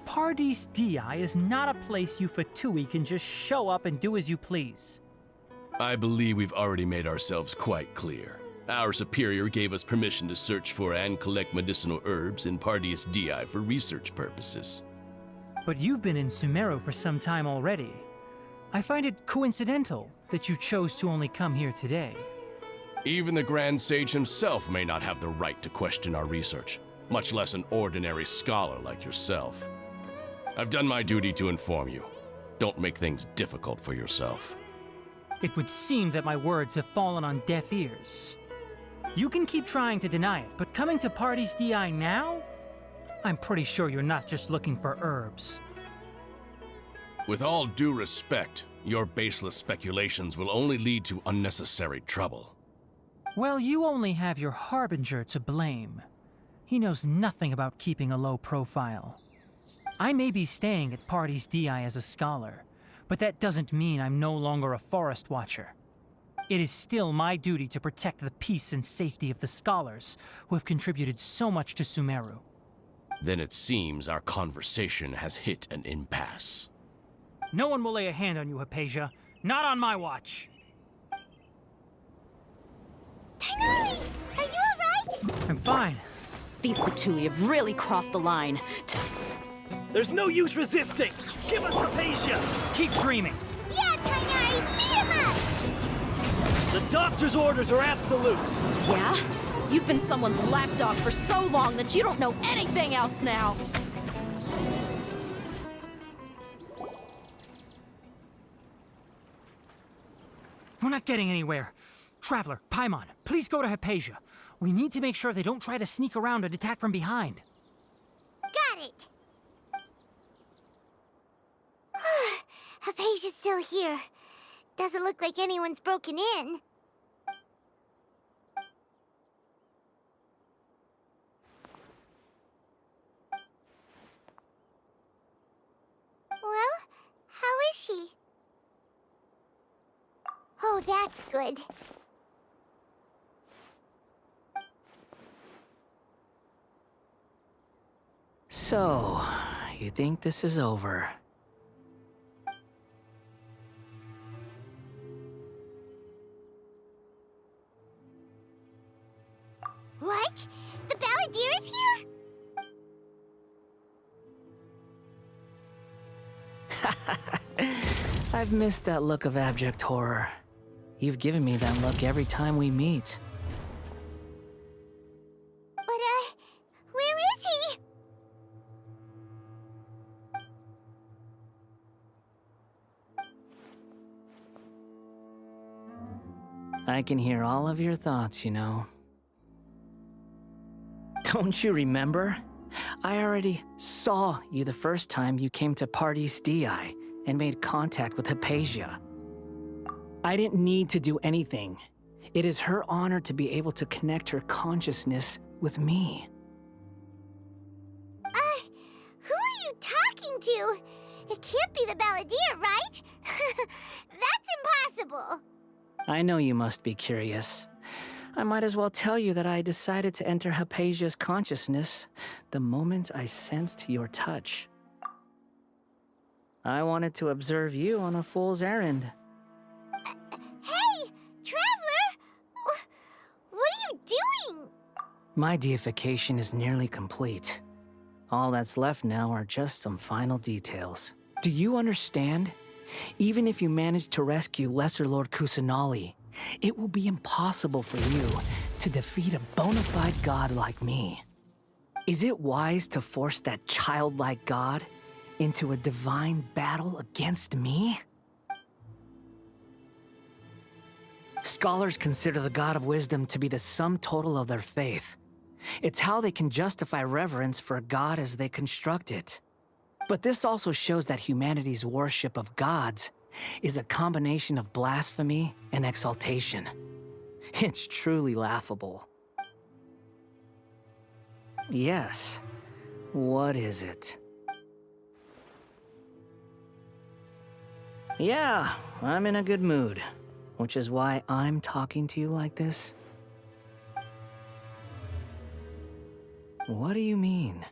Paradis Di is not a place you Fatui can just show up and do as you please. I believe we've already made ourselves quite clear. Our superior gave us permission to search for and collect medicinal herbs in Paradis Di for research purposes. But you've been in Sumeru for some time already. I find it coincidental that you chose to only come here today. Even the Grand Sage himself may not have the right to question our research, much less an ordinary scholar like yourself. I've done my duty to inform you. Don't make things difficult for yourself. It would seem that my words have fallen on deaf ears. You can keep trying to deny it, but coming to Paradis Di now? I'm pretty sure you're not just looking for herbs. With all due respect, your baseless speculations will only lead to unnecessary trouble. Well, you only have your Harbinger to blame. He knows nothing about keeping a low profile. I may be staying at Paradis Di as a scholar, but that doesn't mean I'm no longer a forest watcher. It is still my duty to protect the peace and safety of the scholars who have contributed so much to Sumeru. Then it seems our conversation has hit an impasse. No one will lay a hand on you, Hypatia. Not on my watch. Tainari! Are you alright? I'm fine. These Fatui have really crossed the line. There's no use resisting! Give us Hypatia! Keep dreaming. Yeah, Tainari! Beat him up! The doctor's orders are absolute! Yeah? You've been someone's lapdog for so long that you don't know anything else now! We're not getting anywhere. Traveler, Paimon, please go to Hypatia. We need to make sure they don't try to sneak around and attack from behind. Got it! Hypatia's still here. Doesn't look like anyone's broken in. Well, how is she? Oh, that's good. So, you think this is over? What? The Balladeer is here? I've missed that look of abject horror. You've given me that look every time we meet. But, where is he? I can hear all of your thoughts, you know. Don't you remember? I already saw you the first time you came to Paradis Di and made contact with Hypatia. I didn't need to do anything. It is her honor to be able to connect her consciousness with me. Who are you talking to? It can't be the Balladeer, right? That's impossible. I know you must be curious. I might as well tell you that I decided to enter Hypatia's consciousness the moment I sensed your touch. I wanted to observe you on a fool's errand. Hey, Traveler! What are you doing? My deification is nearly complete. All that's left now are just some final details. Do you understand? Even if you manage to rescue Lesser Lord Kusanali, it will be impossible for you to defeat a bona fide god like me. Is it wise to force that childlike god into a divine battle against me? Scholars consider the god of wisdom to be the sum total of their faith. It's how they can justify reverence for a god as they construct it. But this also shows that humanity's worship of gods is a combination of blasphemy and exaltation. It's truly laughable. Yes. What is it? Yeah, I'm in a good mood, which is why I'm talking to you like this. What do you mean?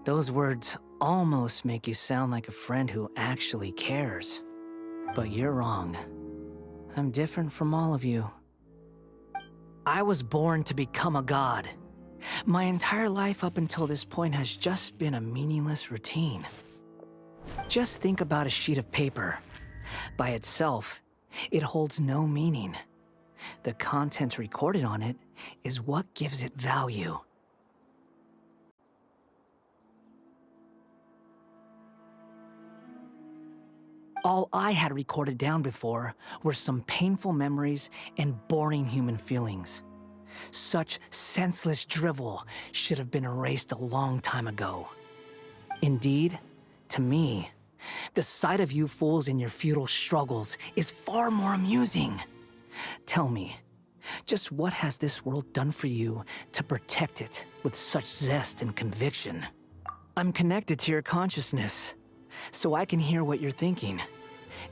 Those words almost make you sound like a friend who actually cares. But you're wrong. I'm different from all of you. I was born to become a god. My entire life up until this point has just been a meaningless routine. Just think about a sheet of paper. By itself, it holds no meaning. The content recorded on it is what gives it value. All I had recorded down before were some painful memories and boring human feelings. Such senseless drivel should have been erased a long time ago. Indeed, to me, the sight of you fools in your futile struggles is far more amusing. Tell me, just what has this world done for you to protect it with such zest and conviction? I'm connected to your consciousness, so I can hear what you're thinking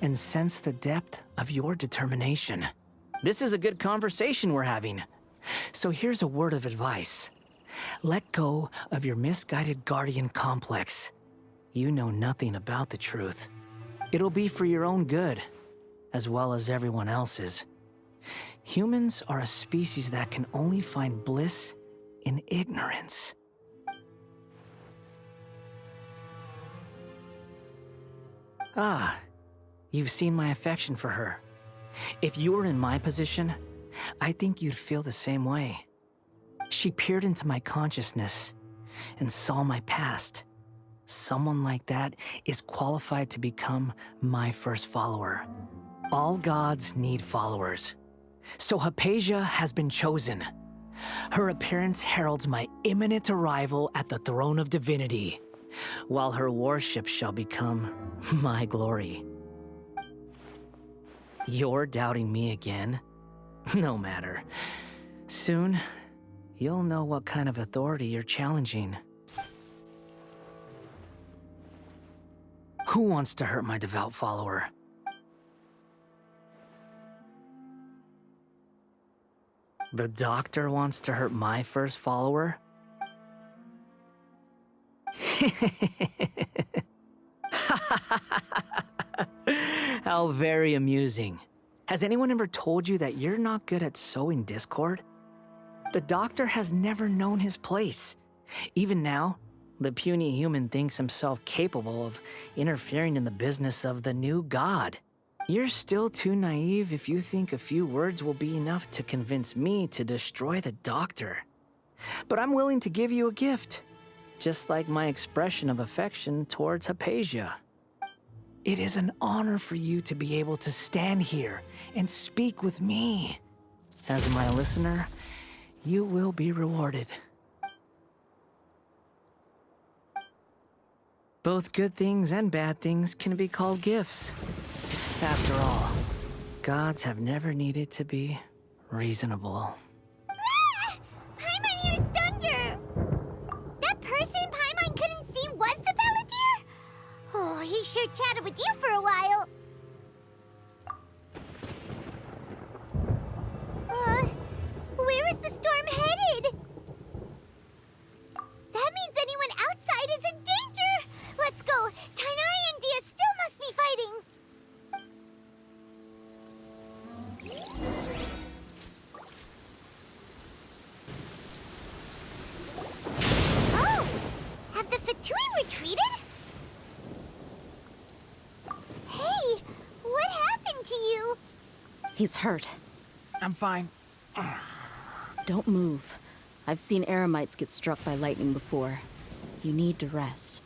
and sense the depth of your determination. This is a good conversation we're having. So here's a word of advice. Let go of your misguided guardian complex. You know nothing about the truth. It'll be for your own good, as well as everyone else's. Humans are a species that can only find bliss in ignorance. Ah, you've seen my affection for her. If you were in my position, I think you'd feel the same way. She peered into my consciousness and saw my past. Someone like that is qualified to become my first follower. All gods need followers. So Hypatia has been chosen. Her appearance heralds my imminent arrival at the throne of divinity, while her worship shall become my glory. You're doubting me again? No matter. Soon, you'll know what kind of authority you're challenging. Who wants to hurt my devout follower? The doctor wants to hurt my first follower? How very amusing. Has anyone ever told you that you're not good at sowing discord? The doctor has never known his place. Even now, the puny human thinks himself capable of interfering in the business of the new god. You're still too naive if you think a few words will be enough to convince me to destroy the doctor. But I'm willing to give you a gift, just like my expression of affection towards Hypatia. It is an honor for you to be able to stand here and speak with me. As my listener, you will be rewarded. Both good things and bad things can be called gifts. After all, gods have never needed to be reasonable. Ah! Paimon hears thunder! That person Paimon couldn't see was the Balladeer? Oh, he sure chatted with you for a while. Where is the storm headed? That means anyone outside is in danger! Let's go! Tainari and Dia still must be fighting! Oh! Have the Fatui retreated? Hey! What happened to you? He's hurt. I'm fine. Don't move. I've seen Eremites get struck by lightning before. You need to rest.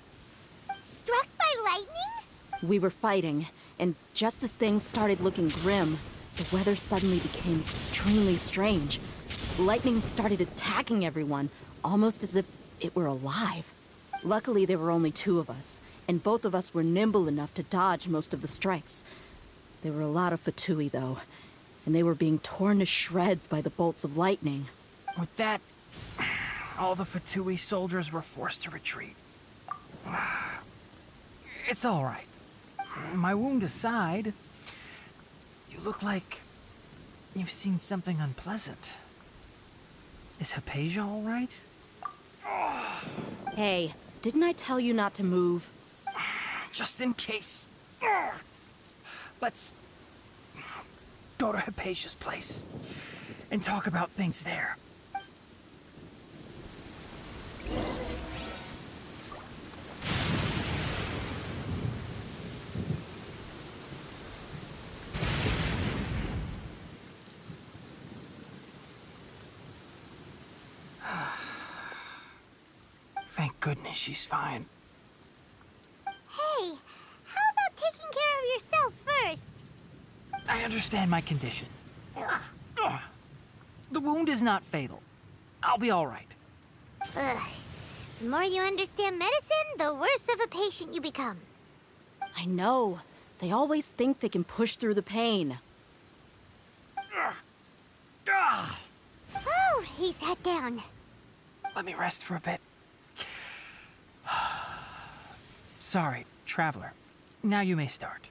Struck by lightning? We were fighting, and just as things started looking grim, the weather suddenly became extremely strange. Lightning started attacking everyone, almost as if it were alive. Luckily, there were only two of us, and both of us were nimble enough to dodge most of the strikes. There were a lot of Fatui, though, and they were being torn to shreds by the bolts of lightning. With that, all the Fatui soldiers were forced to retreat. It's all right. My wound aside, you look like you've seen something unpleasant. Is Hypatia all right? Hey, didn't I tell you not to move? Just in case. Let's go to Hypatia's place and talk about things there. Thank goodness she's fine. Hey, how about taking care of yourself first? I understand my condition. The wound is not fatal. I'll be all right. Ugh. The more you understand medicine, the worse of a patient you become. I know. They always think they can push through the pain. Oh, he sat down. Let me rest for a bit. Sorry, traveler. Now you may start.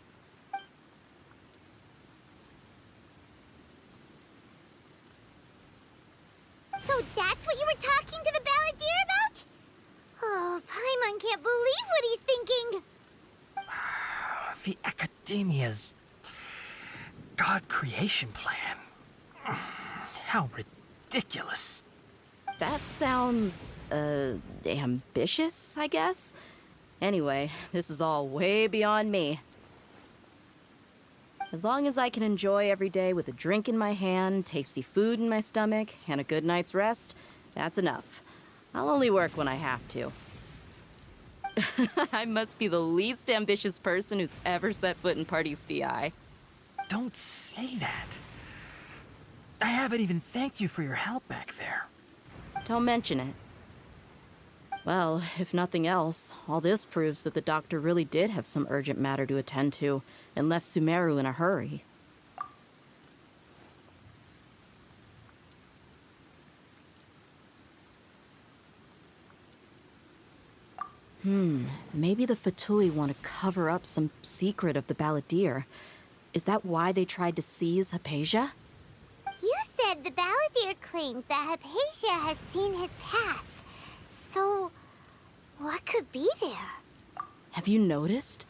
So that's what you were talking to the balladeer about? Oh, Paimon can't believe what he's thinking. The Academia's God creation plan. How ridiculous. That sounds, ambitious, I guess? Anyway, this is all way beyond me. As long as I can enjoy every day with a drink in my hand, tasty food in my stomach, and a good night's rest, that's enough. I'll only work when I have to. I must be the least ambitious person who's ever set foot in Party's DI. Don't say that. I haven't even thanked you for your help back there. Don't mention it. Well, if nothing else, all this proves that the doctor really did have some urgent matter to attend to and left Sumeru in a hurry. Maybe the Fatui want to cover up some secret of the balladeer. Is that why they tried to seize Hypatia? You said the balladeer claimed that Hypatia has seen his past. So, what could be there? Have you noticed?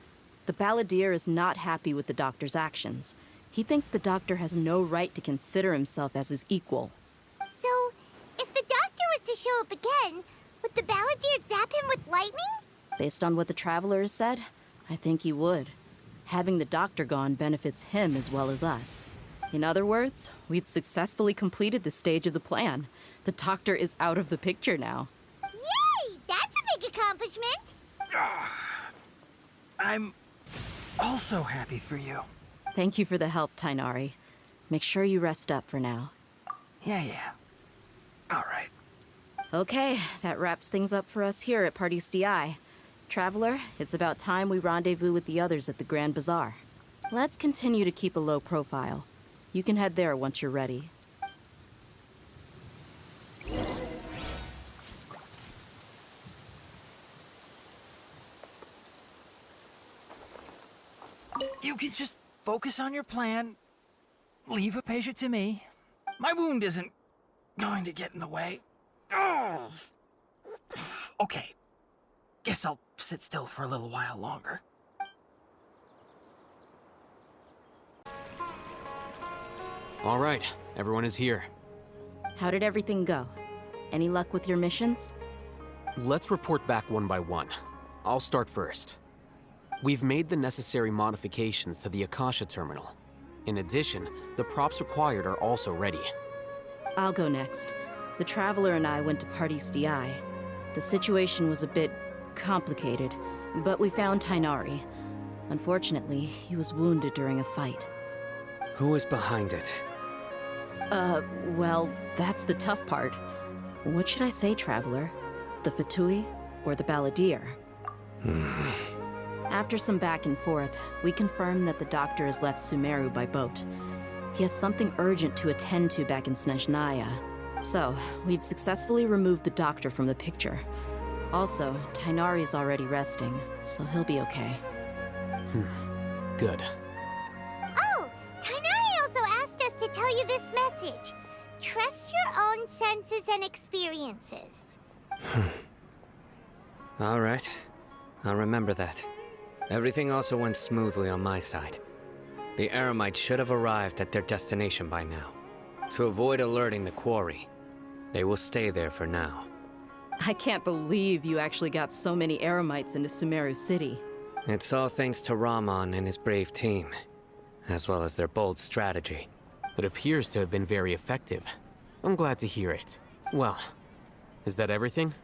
The balladeer is not happy with the doctor's actions. He thinks the doctor has no right to consider himself as his equal. So, if the doctor was to show up again, would the balladeer zap him with lightning? Based on what the traveler has said, I think he would. Having the doctor gone benefits him as well as us. In other words, we've successfully completed this stage of the plan. The doctor is out of the picture now. Yay! That's a big accomplishment! I'm also happy for you. Thank you for the help, Tainari. Make sure you rest up for now. Yeah. All right. Okay, that wraps things up for us here at Party's DI. Traveler, it's about time we rendezvous with the others at the Grand Bazaar. Let's continue to keep a low profile. You can head there once you're ready. You can just focus on your plan. Leave Hypatia to me. My wound isn't going to get in the way. Oh. Okay. Guess I'll sit still for a little while longer. All right, everyone is here. How did everything go? Any luck with your missions? Let's report back one by one. I'll start first. We've made the necessary modifications to the Akasha terminal. In addition, the props required are also ready. I'll go next. The Traveler and I went to Party's DI. The situation was a bit complicated, but we found Tainari. Unfortunately, he was wounded during a fight. Who was behind it? Well, that's the tough part. What should I say, Traveler? The Fatui or the Balladeer? After some back and forth, we confirmed that the doctor has left Sumeru by boat. He has something urgent to attend to back in Snezhnaya. So, we've successfully removed the doctor from the picture. Also, Tainari's already resting, so he'll be okay. Good. Oh, Tainari also asked us to tell you this message. Trust your own senses and experiences. All right. I'll remember that. Everything also went smoothly on my side. The Eremites should have arrived at their destination by now. To avoid alerting the quarry, they will stay there for now. I can't believe you actually got so many Eremites into Sumeru City. It's all thanks to Rahman and his brave team, as well as their bold strategy. It appears to have been very effective. I'm glad to hear it. Well, is that everything?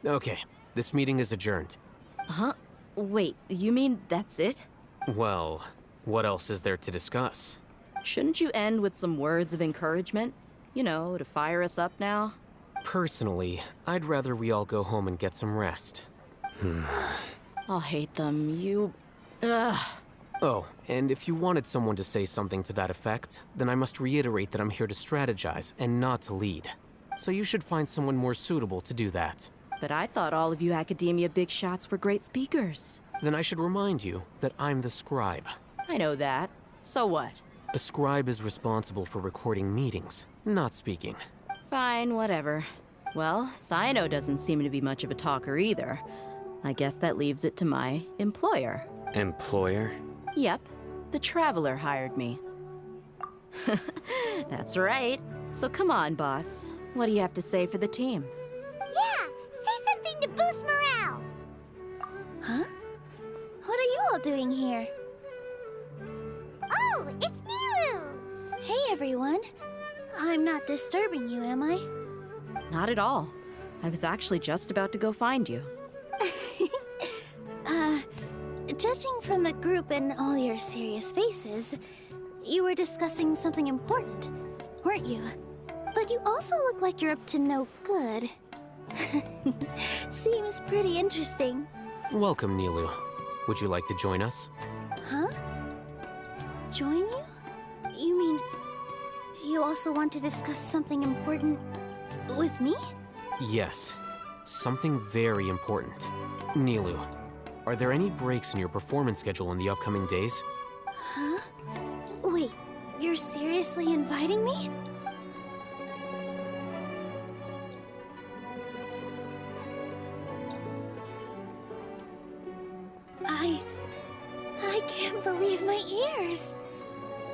Okay, this meeting is adjourned. Huh? Wait, you mean that's it? Well, what else is there to discuss? Shouldn't you end with some words of encouragement? You know, to fire us up now? Personally, I'd rather we all go home and get some rest. I'll hate them. Ugh. Oh, and if you wanted someone to say something to that effect, then I must reiterate that I'm here to strategize and not to lead. So you should find someone more suitable to do that. But I thought all of you Academia big shots were great speakers. Then I should remind you that I'm the scribe. I know that. So what? A scribe is responsible for recording meetings, not speaking. Fine, whatever. Well, Cyno doesn't seem to be much of a talker either. I guess that leaves it to my employer. Employer? Yep, the Traveler hired me. That's right. So come on, boss. What do you have to say for the team? Yeah, say something to boost morale. Huh? What are you all doing here? Oh, it's Nilu! Hey, everyone. I'm not disturbing you, am I? Not at all. I was actually just about to go find you. Judging from the group and all your serious faces, you were discussing something important, weren't you? But you also look like you're up to no good. Seems pretty interesting. Welcome, Nilu. Would you like to join us? Huh? Join you? You mean you also want to discuss something important with me? Yes. Something very important. Nilu, are there any breaks in your performance schedule in the upcoming days? Huh? Wait, you're seriously inviting me? I can't believe my ears.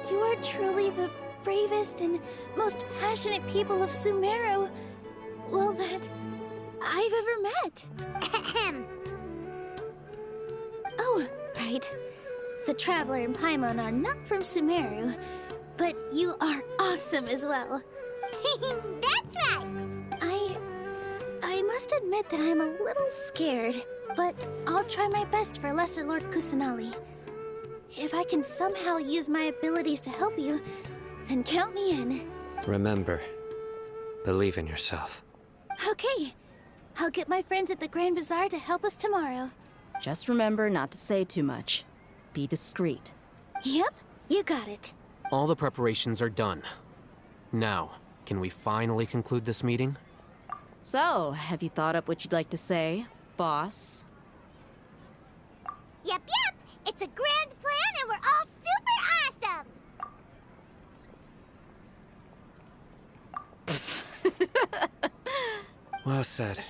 You are truly the bravest and most passionate people of Sumeru, well, that I've ever met. Ahem. Oh, right. The Traveler and Paimon are not from Sumeru, but you are awesome as well. That's right. I must admit that I'm a little scared, but I'll try my best for Lesser Lord Kusanali. If I can somehow use my abilities to help you, then count me in. Remember, believe in yourself. Okay. I'll get my friends at the Grand Bazaar to help us tomorrow. Just remember not to say too much. Be discreet. Yep, you got it. All the preparations are done. Now, can we finally conclude this meeting? So, have you thought up what you'd like to say, boss? Yep. It's a grand plan and we're all super awesome! Well said.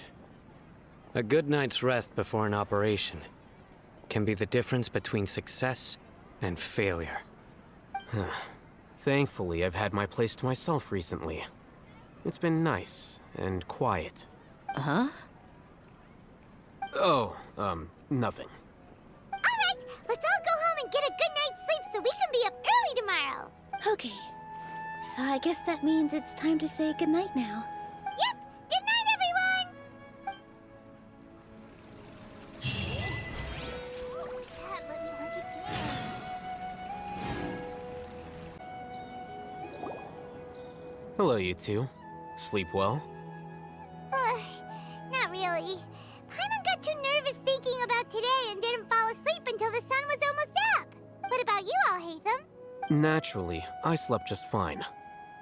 A good night's rest before an operation can be the difference between success and failure. Thankfully, I've had my place to myself recently. It's been nice and quiet. Huh? Oh, nothing. Alright, let's all go home and get a good night's sleep so we can be up early tomorrow. Okay, so I guess that means it's time to say goodnight now. Yep, good night, everyone! Dad, let me learn to dance. Hello, you two. Sleep well? Not really. Paimon got too nervous thinking about today and didn't fall asleep until the sun was almost up. What about you all, Hatham? Naturally, I slept just fine.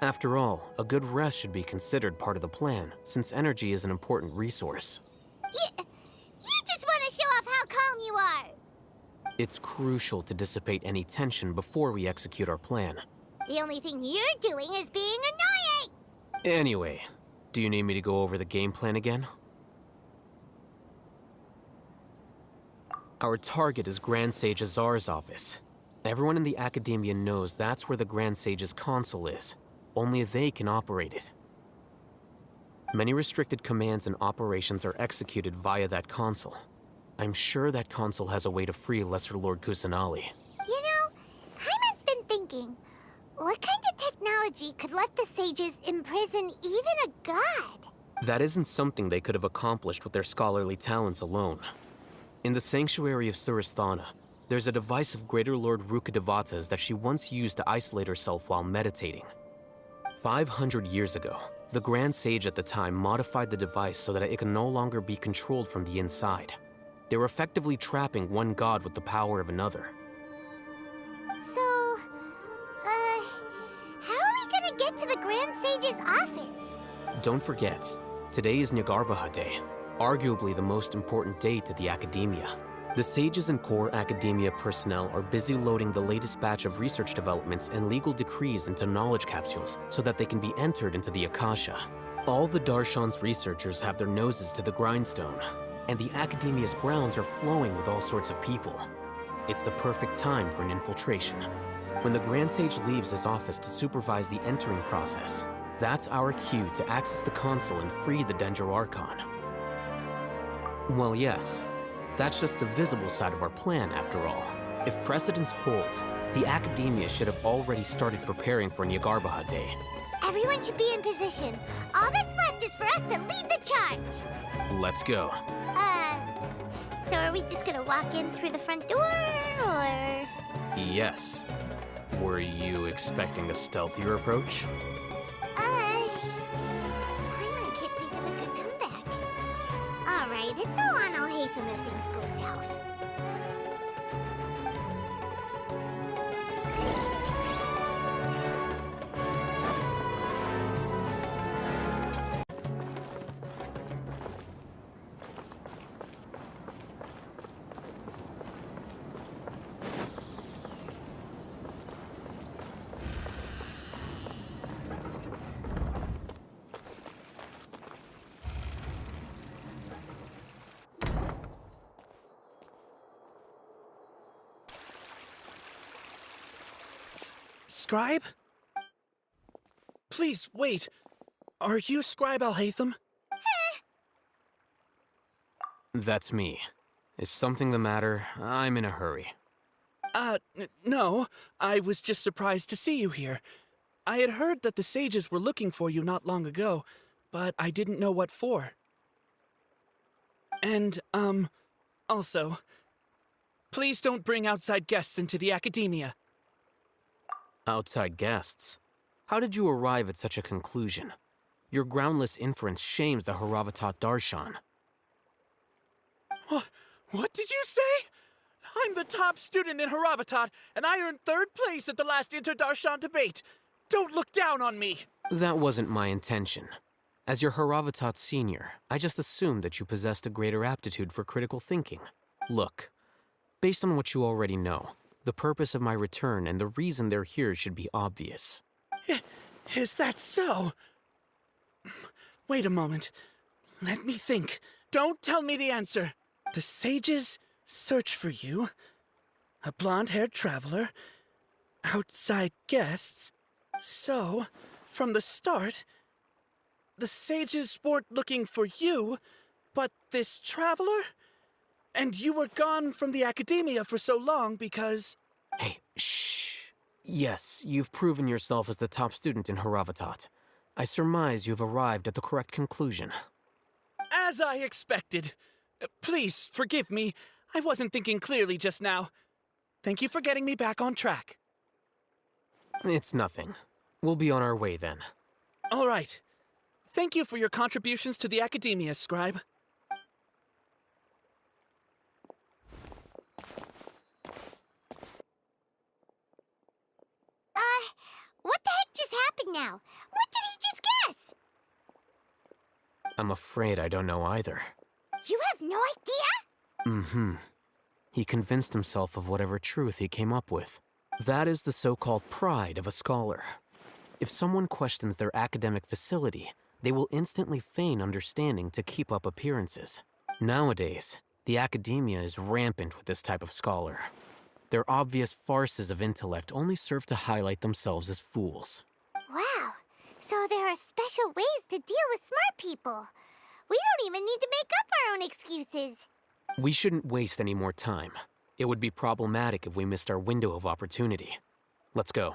After all, a good rest should be considered part of the plan, since energy is an important resource. You just want to show off how calm you are. It's crucial to dissipate any tension before we execute our plan. The only thing you're doing is being annoying. Anyway, do you need me to go over the game plan again? Our target is Grand Sage Azar's office. Everyone in the Academia knows that's where the Grand Sage's console is. Only they can operate it. Many restricted commands and operations are executed via that console. I'm sure that console has a way to free Lesser Lord Kusanali. You know, Paimon's been thinking, what kind of technology could let the sages imprison even a god? That isn't something they could have accomplished with their scholarly talents alone. In the Sanctuary of Suristhana, there's a device of Greater Lord Rukkhadevata's that she once used to isolate herself while meditating. 500 years ago, the Grand Sage at the time modified the device so that it can no longer be controlled from the inside. They were effectively trapping one god with the power of another. So, how are we gonna get to the Grand Sage's office? Don't forget, today is Nyagarbha Day, arguably the most important day to the Academia. The sages and core Academia personnel are busy loading the latest batch of research developments and legal decrees into knowledge capsules so that they can be entered into the Akasha. All the Darshan's researchers have their noses to the grindstone, and the Academia's grounds are flowing with all sorts of people. It's the perfect time for an infiltration. When the Grand Sage leaves his office to supervise the entering process, that's our cue to access the console and free the Dendro Archon. Well, yes. That's just the visible side of our plan, after all. If precedence holds, the Academia should have already started preparing for Nyagarbha Day. Everyone should be in position. All that's left is for us to lead the charge. Let's go. So are we just gonna walk in through the front door, or...? Yes. Were you expecting a stealthier approach? Paimon can't think of a good comeback. Alright, it's all on Alhaitham if things go south. Scribe? Please, wait. Are you Scribe Alhaitham? That's me. Is something the matter? I'm in a hurry. No. I was just surprised to see you here. I had heard that the sages were looking for you not long ago, but I didn't know what for. And, also, please don't bring outside guests into the Academia. Outside guests? How did you arrive at such a conclusion? Your groundless inference shames the Haravatat Darshan. What did you say? I'm the top student in Haravatat, and I earned 3rd place at the last Inter-Darshan debate. Don't look down on me! That wasn't my intention. As your Haravatat senior, I just assumed that you possessed a greater aptitude for critical thinking. Look, based on what you already know, the purpose of my return and the reason they're here should be obvious. Is that so? Wait a moment. Let me think. Don't tell me the answer. The sages search for you. A blonde-haired traveler. Outside guests. So, from the start, the sages weren't looking for you, but this traveler? And you were gone from the Academia for so long because... Hey, shh. Yes, you've proven yourself as the top student in Haravatat. I surmise you've arrived at the correct conclusion. As I expected. Please, forgive me. I wasn't thinking clearly just now. Thank you for getting me back on track. It's nothing. We'll be on our way then. All right. Thank you for your contributions to the Academia, Scribe. What the heck just happened now? What did he just guess? I'm afraid I don't know either. You have no idea? Mm-hmm. He convinced himself of whatever truth he came up with. That is the so-called pride of a scholar. If someone questions their academic facility, they will instantly feign understanding to keep up appearances. Nowadays, The academia is rampant with this type of scholar. Their obvious farces of intellect only serve to highlight themselves as fools. Wow, so there are special ways to deal with smart people. We don't even need to make up our own excuses. We shouldn't waste any more time. It would be problematic if we missed our window of opportunity. Let's go.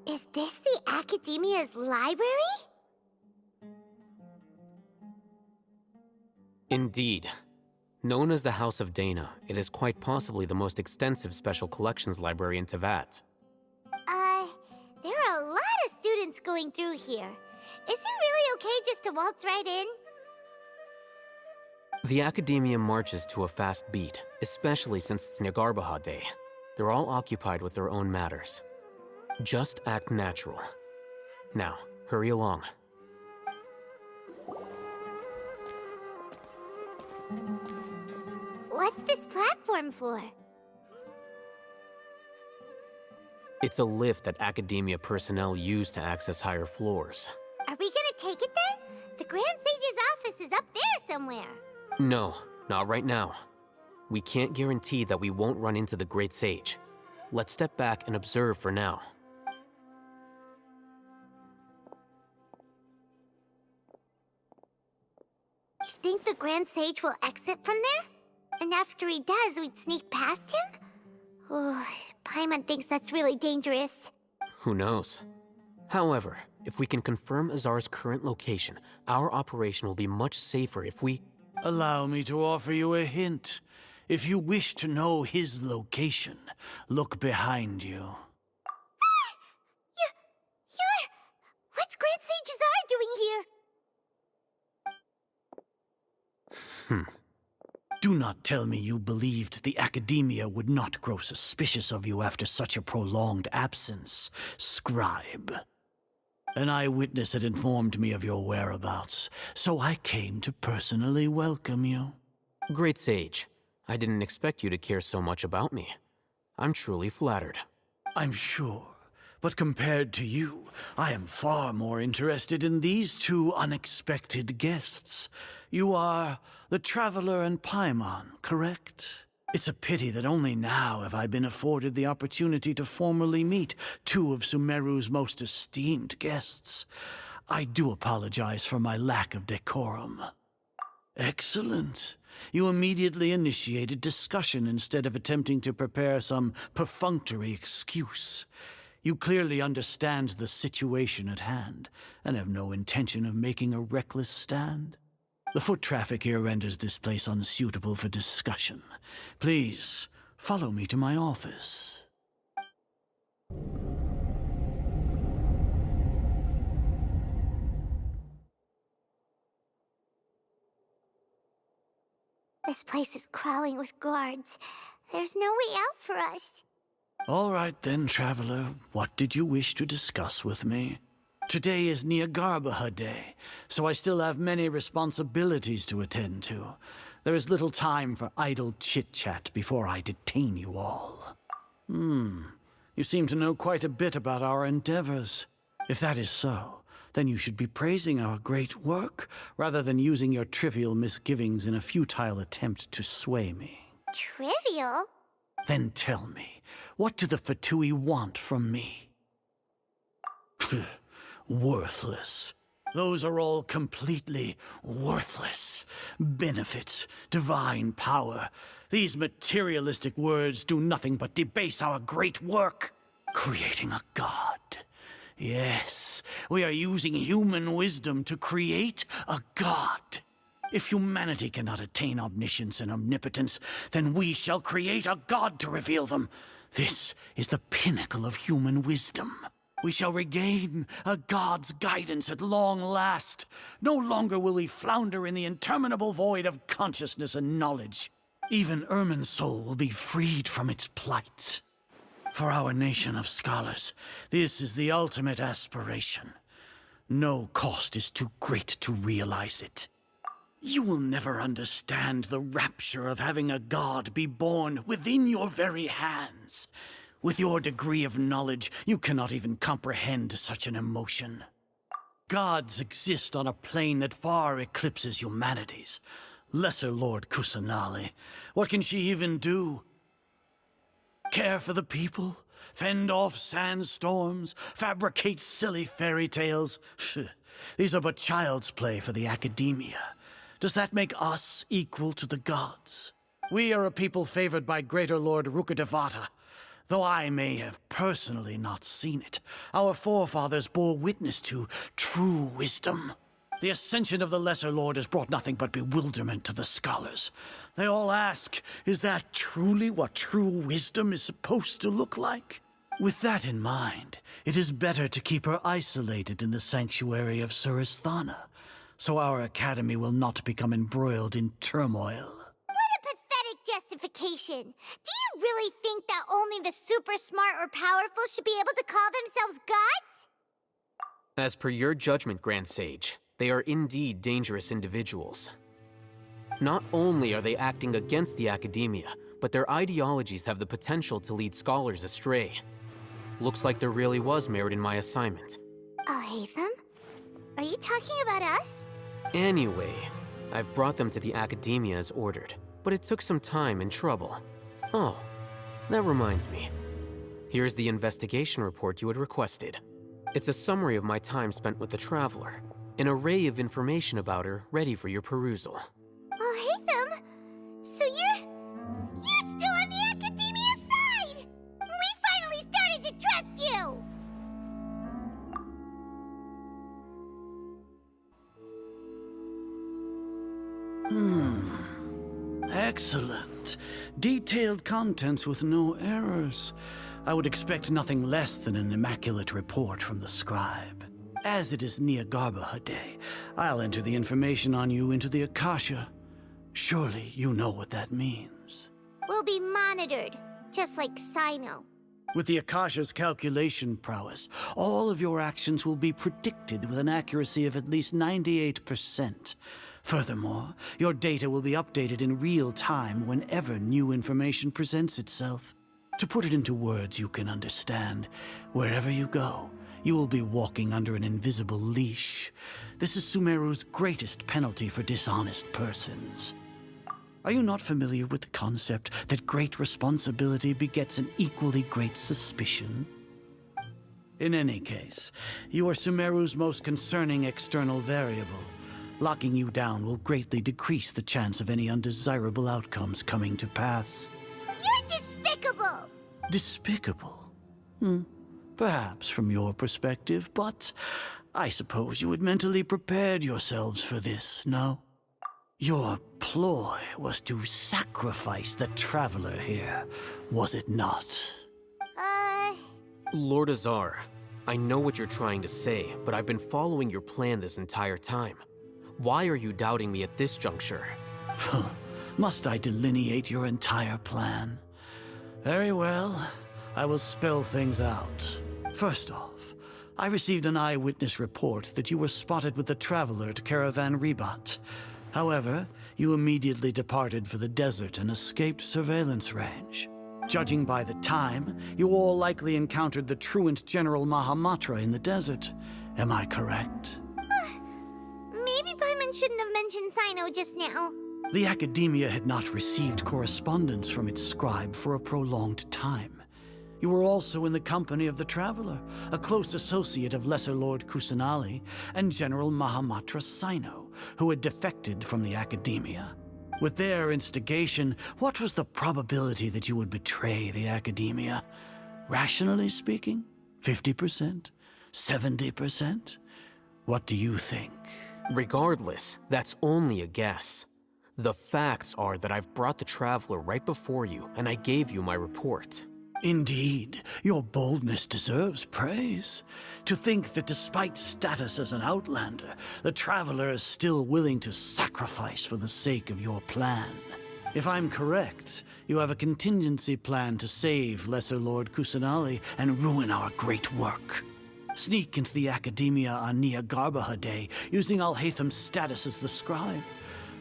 Is this the Academia's library? Indeed. Known as the House of Dana, it is quite possibly the most extensive special collections library in Teyvat. There are a lot of students going through here. Is it really okay just to waltz right in? The Academia marches to a fast beat, especially since it's Nyargarbaha Day. They're all occupied with their own matters. Just act natural. Now, hurry along. What's this platform for? It's a lift that Academia personnel use to access higher floors. Are we gonna take it then? The Grand Sage's office is up there somewhere. No, not right now. We can't guarantee that we won't run into the Great Sage. Let's step back and observe for now. You think the Grand Sage will exit from there? And after he does, we'd sneak past him? Oh, Paimon thinks that's really dangerous. Who knows? However, if we can confirm Azar's current location, our operation will be much safer if we... Allow me to offer you a hint. If you wish to know his location, look behind you. What's Grand Sage Azar doing here? Do not tell me you believed the Academia would not grow suspicious of you after such a prolonged absence, scribe. An eyewitness had informed me of your whereabouts, so I came to personally welcome you. Great Sage, I didn't expect you to care so much about me. I'm truly flattered. I'm sure, but compared to you, I am far more interested in these two unexpected guests. You are the Traveler and Paimon, correct? It's a pity that only now have I been afforded the opportunity to formally meet two of Sumeru's most esteemed guests. I do apologize for my lack of decorum. Excellent. You immediately initiated discussion instead of attempting to prepare some perfunctory excuse. You clearly understand the situation at hand, and have no intention of making a reckless stand. The foot traffic here renders this place unsuitable for discussion. Please, follow me to my office. This place is crawling with guards. There's no way out for us. All right then, Traveler. What did you wish to discuss with me? Today is Nyargarbaha Day, so I still have many responsibilities to attend to. There is little time for idle chit-chat before I detain you all. You seem to know quite a bit about our endeavors. If that is so, then you should be praising our great work, rather than using your trivial misgivings in a futile attempt to sway me. Trivial? Then tell me, what do the Fatui want from me? Worthless. Those are all completely worthless. Benefits, divine power. These materialistic words do nothing but debase our great work. Creating a god. Yes, we are using human wisdom to create a god. If humanity cannot attain omniscience and omnipotence, then we shall create a god to reveal them. This is the pinnacle of human wisdom. We shall regain a god's guidance at long last. No longer will we flounder in the interminable void of consciousness and knowledge. Even Ermin's soul will be freed from its plight. For our nation of scholars, this is the ultimate aspiration. No cost is too great to realize it. You will never understand the rapture of having a god be born within your very hands. With your degree of knowledge, you cannot even comprehend such an emotion. Gods exist on a plane that far eclipses humanity's. Lesser Lord Kusanali, what can she even do? Care for the people? Fend off sandstorms? Fabricate silly fairy tales? These are but child's play for the academia. Does that make us equal to the gods? We are a people favored by Greater Lord Rukadevata. Though I may have personally not seen it, our forefathers bore witness to true wisdom. The ascension of the Lesser Lord has brought nothing but bewilderment to the scholars. They all ask, is that truly what true wisdom is supposed to look like? With that in mind, it is better to keep her isolated in the sanctuary of Suristhana, so our academy will not become embroiled in turmoil. What a pathetic justification. Do you really think that only the super smart or powerful should be able to call themselves gods? As per your judgment, Grand Sage, they are indeed dangerous individuals. Not only are they acting against the academia, but their ideologies have the potential to lead scholars astray. Looks like there really was merit in my assignment. Hatham? Are you talking about us? Anyway, I've brought them to the academia as ordered, but it took some time and trouble. Oh, that reminds me. Here's the investigation report you had requested. It's a summary of my time spent with the Traveler, an array of information about her ready for your perusal. Hatham? So you're still on the academia side! We finally started to trust you! Excellent. Detailed contents with no errors. I would expect nothing less than an immaculate report from the scribe. As it is Niagarbaha Day, I'll enter the information on you into the Akasha. Surely you know what that means. We'll be monitored, just like Sino. With the Akasha's calculation prowess, all of your actions will be predicted with an accuracy of at least 98%. Furthermore, your data will be updated in real time whenever new information presents itself. To put it into words you can understand, wherever you go, you will be walking under an invisible leash. This is Sumeru's greatest penalty for dishonest persons. Are you not familiar with the concept that great responsibility begets an equally great suspicion? In any case, you are Sumeru's most concerning external variable. Locking you down will greatly decrease the chance of any undesirable outcomes coming to pass. You're despicable! Despicable? Perhaps from your perspective, but I suppose you had mentally prepared yourselves for this, no? Your ploy was to sacrifice the Traveler here, was it not? Lord Azar, I know what you're trying to say, but I've been following your plan this entire time. Why are you doubting me at this juncture? Must I delineate your entire plan? Very well. I will spell things out. First off, I received an eyewitness report that you were spotted with the Traveler at Caravan Ribat. However, you immediately departed for the desert and escaped surveillance range. Judging by the time, you all likely encountered the truant General Mahamatra in the desert. Am I correct? Maybe Paimon shouldn't have mentioned Sino just now. The Academia had not received correspondence from its scribe for a prolonged time. You were also in the company of the Traveler, a close associate of Lesser Lord Kusanali and General Mahamatra Sino, who had defected from the Academia. With their instigation, what was the probability that you would betray the Academia? Rationally speaking, 50%? 70%? What do you think? Regardless, that's only a guess. The facts are that I've brought the Traveler right before you, and I gave you my report. Indeed, your boldness deserves praise. To think that despite status as an outlander, the Traveler is still willing to sacrifice for the sake of your plan. If I'm correct, you have a contingency plan to save Lesser Lord Kusanali and ruin our great work. Sneak into the Academia on Niagarbaha Day, using Alhatham's status as the scribe.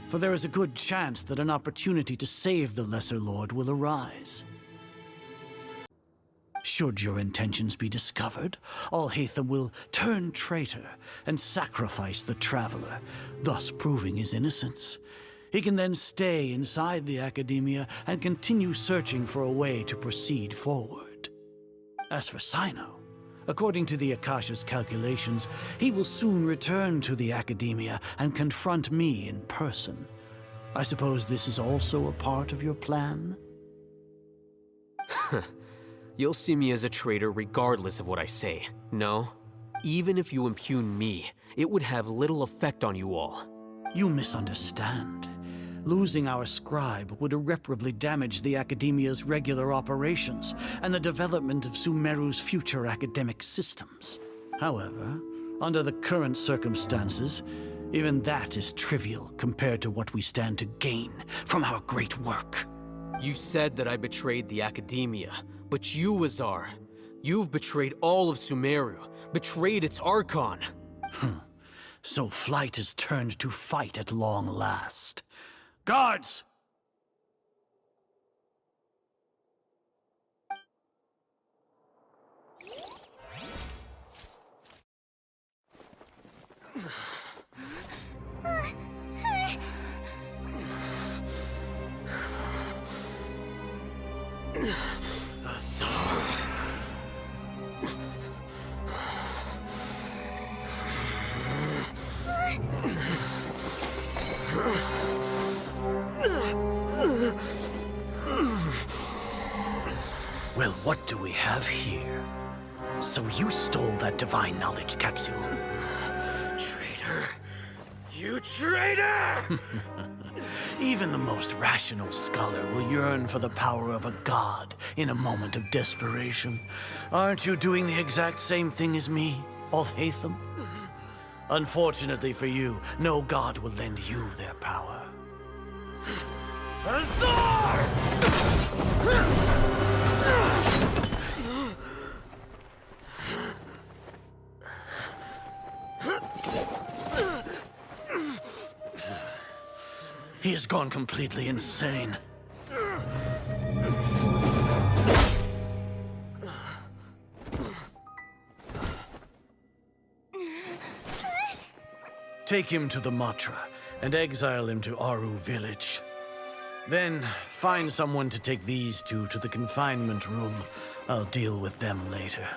For there is a good chance that an opportunity to save the Lesser Lord will arise. Should your intentions be discovered, Alhaitham will turn traitor and sacrifice the traveler, thus proving his innocence. He can then stay inside the Academia and continue searching for a way to proceed forward. As for Sino, according to the Akasha's calculations, he will soon return to the Academia and confront me in person. I suppose this is also a part of your plan? You'll see me as a traitor regardless of what I say. No, even if you impugn me, it would have little effect on you all. You misunderstand. Losing our scribe would irreparably damage the Academia's regular operations and the development of Sumeru's future academic systems. However, under the current circumstances, even that is trivial compared to what we stand to gain from our great work. You said that I betrayed the Academia, but you, Azar, you've betrayed all of Sumeru, betrayed its Archon. So flight has turned to fight at long last. Guards! Well, what do we have here? So you stole that divine knowledge capsule? Traitor! You traitor! Even the most rational scholar will yearn for the power of a god in a moment of desperation. Aren't you doing the exact same thing as me, Alhaitham? Unfortunately for you, no god will lend you their power. Azar! He has gone completely insane. Take him to the Matra and exile him to Aru village. Then find someone to take these two to the confinement room. I'll deal with them later.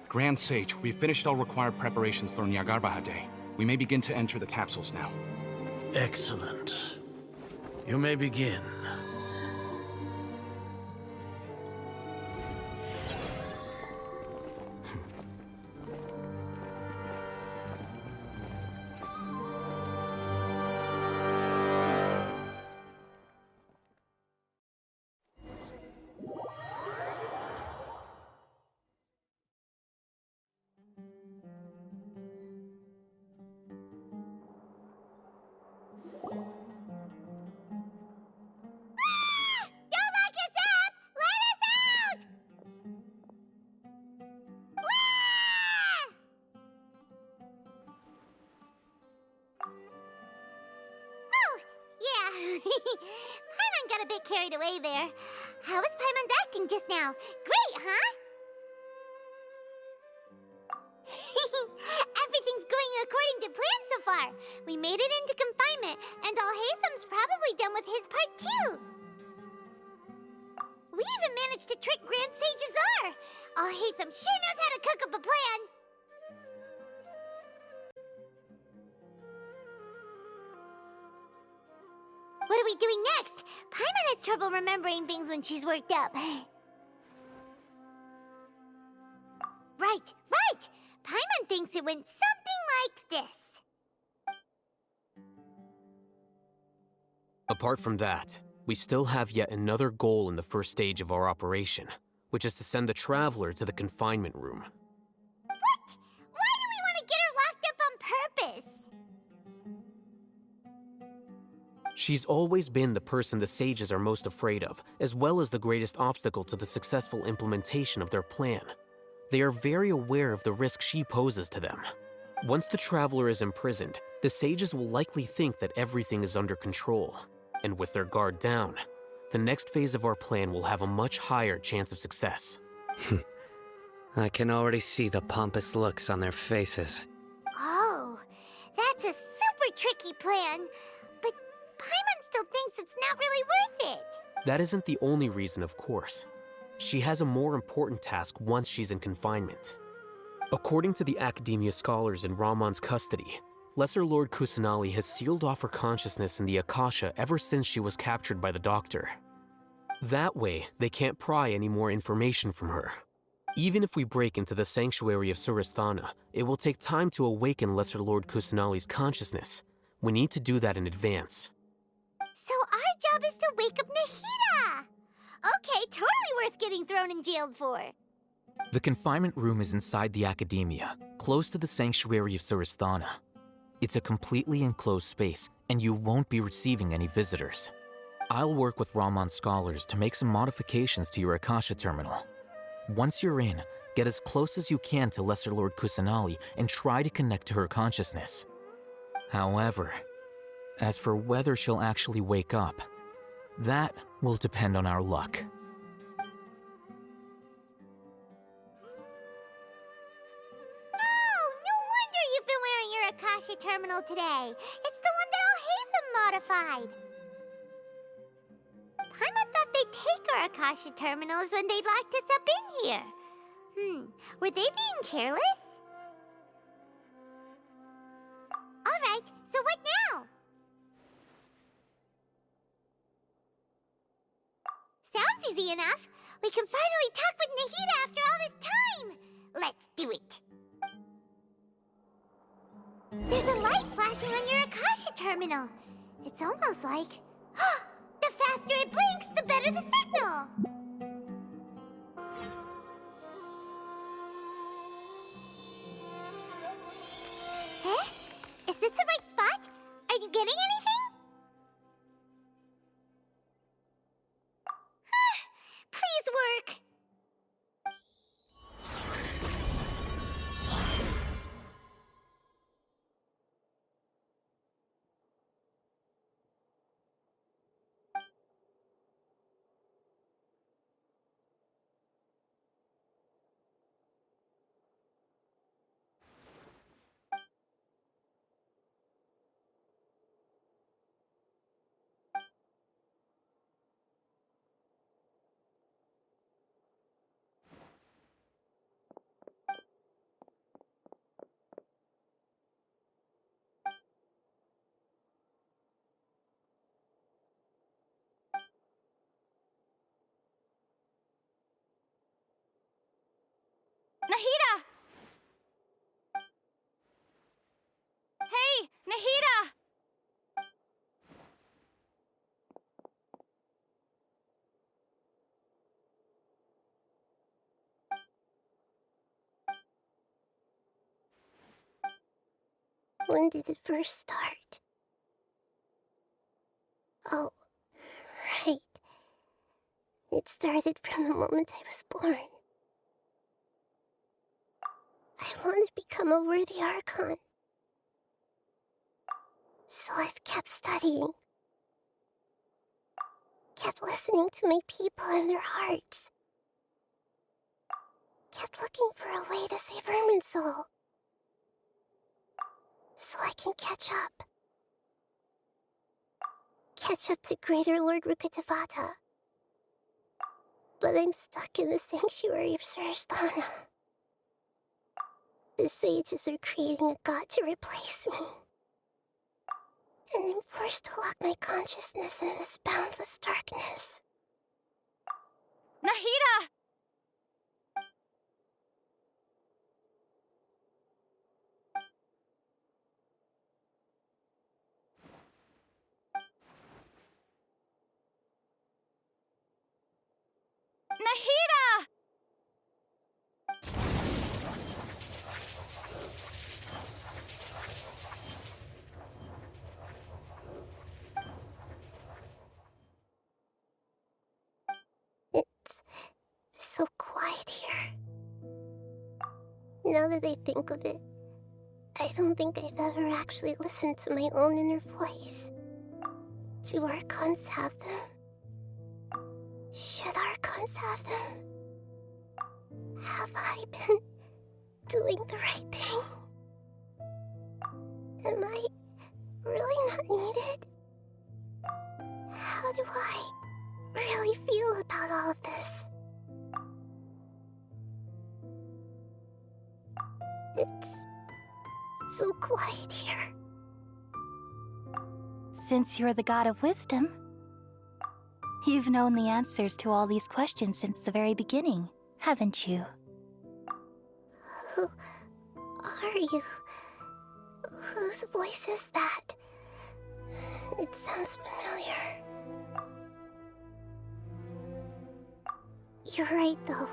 Grand Sage, we've finished all required preparations for Nyagarbha Day. We may begin to enter the capsules now. Excellent. You may begin. Paimon got a bit carried away there. How was Paimon acting just now? Great, huh? Everything's going according to plan so far. We made it into confinement, and Alhaitham's probably done with his part too. We even managed to trick Grand Sage Azar. Alhaitham sure knows how to cook up a plan. What are we doing next? Paimon has trouble remembering things when she's worked up. Right. Paimon thinks it went something like this. Apart from that, we still have yet another goal in the first stage of our operation, which is to send the Traveler to the confinement room. What? Why do we want to get her locked up on purpose? She's always been the person the sages are most afraid of, as well as the greatest obstacle to the successful implementation of their plan. They are very aware of the risk she poses to them. Once the Traveler is imprisoned, the sages will likely think that everything is under control. And with their guard down, the next phase of our plan will have a much higher chance of success. I can already see the pompous looks on their faces. Oh, that's a super tricky plan. But Paimon still thinks it's not really worth it. That isn't the only reason, of course. She has a more important task once she's in confinement. According to the Academia scholars in Ramon's custody, Lesser Lord Kusanali has sealed off her consciousness in the Akasha ever since she was captured by the Doctor. That way, they can't pry any more information from her. Even if we break into the sanctuary of Surasthana, it will take time to awaken Lesser Lord Kusanali's consciousness. We need to do that in advance. So our job is to wake up Nahida! Okay, totally worth getting thrown in jail for. The confinement room is inside the Academia, close to the sanctuary of Surasthana. It's a completely enclosed space, and you won't be receiving any visitors. I'll work with Ramon's scholars to make some modifications to your Akasha terminal. Once you're in, get as close as you can to Lesser Lord Kusanali and try to connect to her consciousness. However, as for whether she'll actually wake up, that will depend on our luck. Oh, no wonder you've been wearing your Akasha terminal today. It's the one that Al Hatham modified. Paimon thought they'd take our Akasha terminals when they locked us up in here. Were they being careless? Alright, so what now? Sounds easy enough. We can finally talk with Nahida after all this time. Let's do it. There's a light flashing on your Akasha terminal. It's almost like... the faster it blinks, the better the signal. Eh? Is this the right spot? Are you getting anything? Please work. Nahida! Hey, Nahida! When did it first start? Oh, right. It started from the moment I was born. I want to become a worthy Archon. So I've kept studying. Kept listening to my people and their hearts. Kept looking for a way to save Irminsul. So I can catch up. Catch up to Greater Lord Rukkhadevata. But I'm stuck in the sanctuary of Surasthana. The sages are creating a god to replace me. And I'm forced to lock my consciousness in this boundless darkness. Nahida! Nahida! It's so quiet here. Now that I think of it, I don't think I've ever actually listened to my own inner voice. Do Archons have them? Should Archons have them? Have I been doing the right thing? Am I really not needed? How do I really feel about all of this? It's so quiet here. Since you're the god of wisdom, you've known the answers to all these questions since the very beginning, haven't you? Who are you? Whose voice is that? It sounds familiar. You're right, though.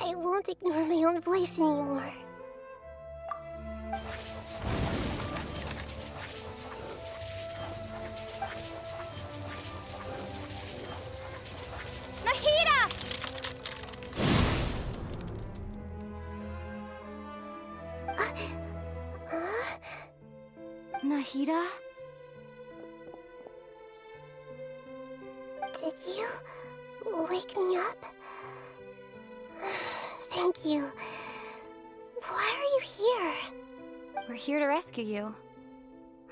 I won't ignore my own voice anymore. Nahida! Nahida? Did you wake me up? Thank you. Why are you here? We're here to rescue you.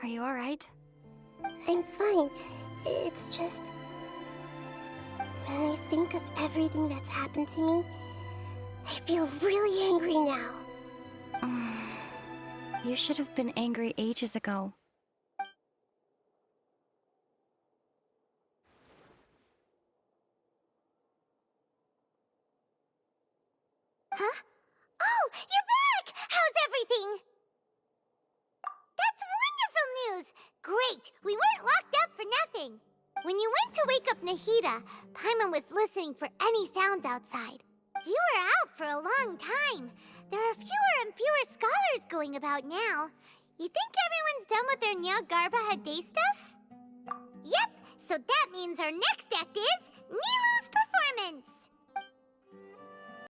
Are you alright? I'm fine. It's just... when I think of everything that's happened to me, I feel really angry now. You should have been angry ages ago. Huh? Oh, you're back! How's everything? That's wonderful news! Great! We weren't locked up for nothing. When you went to wake up Nahida, Paimon was listening for any sounds outside. You were out for a long time. There are fewer and fewer scholars going about now. You think everyone's done with their Nyagarbha Day stuff? Yep, so that means our next act is Nilou's performance!